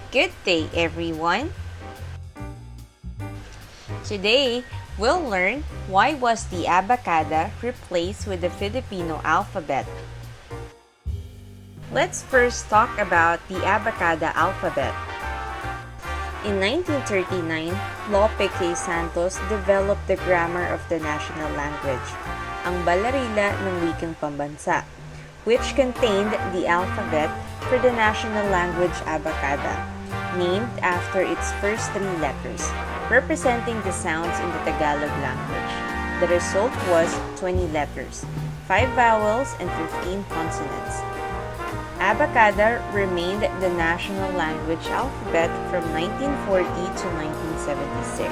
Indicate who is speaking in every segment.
Speaker 1: Good day, everyone! Today, we'll learn why was the AbaKaDa replaced with the Filipino alphabet. Let's first talk about the AbaKaDa alphabet. In 1939, Lope K. Santos developed the grammar of the national language, ang balarila ng wikang pambansa, which contained the alphabet for the national language AbaKaDa, named after its first three letters, representing the sounds in the Tagalog language. The result was 20 letters, 5 vowels, and 15 consonants. AbaKaDa remained the national language alphabet from 1940 to 1976.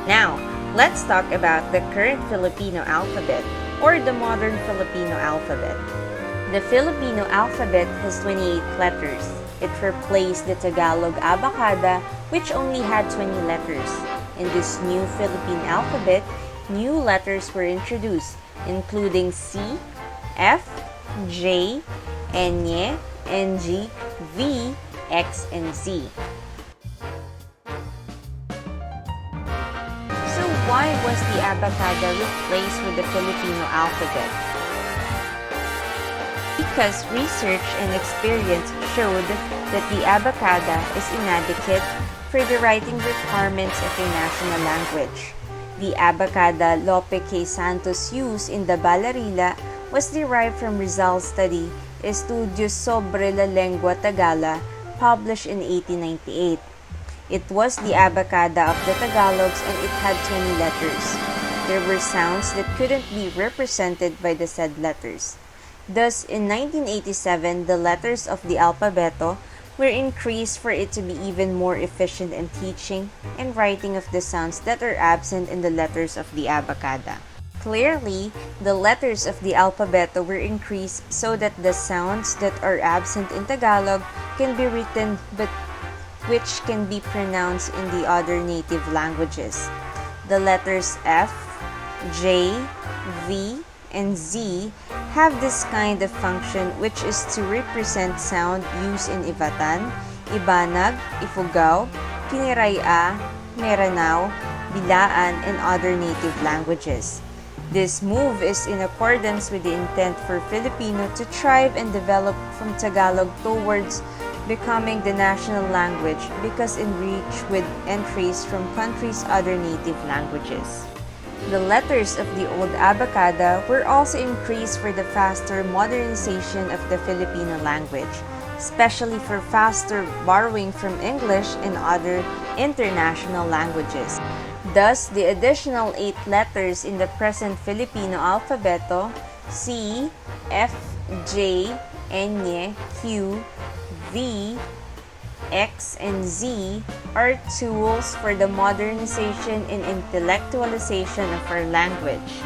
Speaker 1: Now, let's talk about the current Filipino alphabet, or the modern Filipino alphabet. The Filipino alphabet has 28 letters. It replaced the Tagalog AbaKaDa, which only had 20 letters. In this new Philippine alphabet, new letters were introduced, including C, F, J, N, NG, V, X, and Z. So why was the AbaKaDa replaced with the Filipino alphabet? Because research and experience showed that the AbaKaDa is inadequate for the writing requirements of a national language. The AbaKaDa Lope K. Santos used in the Balarila was derived from Rizal's study Estudios sobre la Lengua Tagala, published in 1898. It was the AbaKaDa of the Tagalogs and it had 20 letters. There were sounds that couldn't be represented by the said letters. Thus, in 1987, the letters of the alpabeto were increased for it to be even more efficient in teaching and writing of the sounds that are absent in the letters of the AbaKaDa. Clearly, the letters of the alpabeto were increased so that the sounds that are absent in Tagalog can be written but which can be pronounced in the other native languages. The letters F, J, V, and Z have this kind of function, which is to represent sound used in Ivatan, Ibanag, Ifugao, Kiniraya, Meranao, Bilaan, and other native languages. This move is in accordance with the intent for Filipino to thrive and develop from Tagalog towards becoming the national language because enriched with entries from countries' other native languages. The letters of the old AbaKaDa were also increased for the faster modernization of the Filipino language, especially for faster borrowing from English and other international languages. Thus, the additional 8 letters in the present Filipino alphabeto, C, F, J, N, Q, V, X, and Z, are tools for the modernization and intellectualization of our language.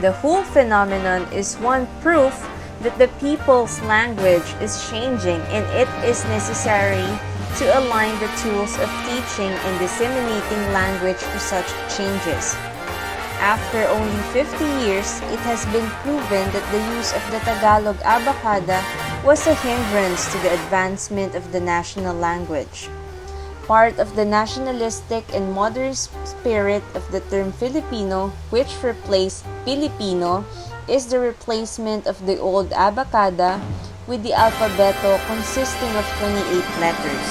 Speaker 1: The whole phenomenon is one proof that the people's language is changing and it is necessary to align the tools of teaching and disseminating language to such changes. After only 50 years, it has been proven that the use of the Tagalog AbaKaDa was a hindrance to the advancement of the national language. Part of the nationalistic and modernist spirit of the term Filipino, which replaced Filipino, is the replacement of the old AbaKaDa with the alpabeto consisting of 28 letters.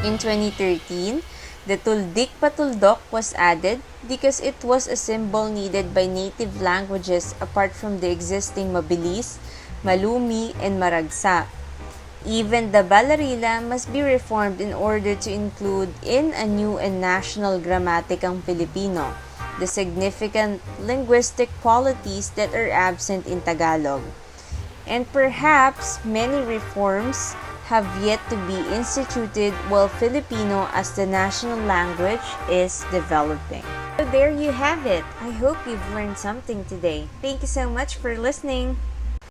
Speaker 1: In 2013, the tuldik patuldok was added because it was a symbol needed by native languages apart from the existing mabilis, malumi, and maragsa. Even the balarila must be reformed in order to include in a new and national grammaticang Filipino the significant linguistic qualities that are absent in Tagalog. And perhaps many reforms have yet to be instituted while Filipino as the national language is developing. So there you have it. I hope you've learned something today. Thank you so much for listening.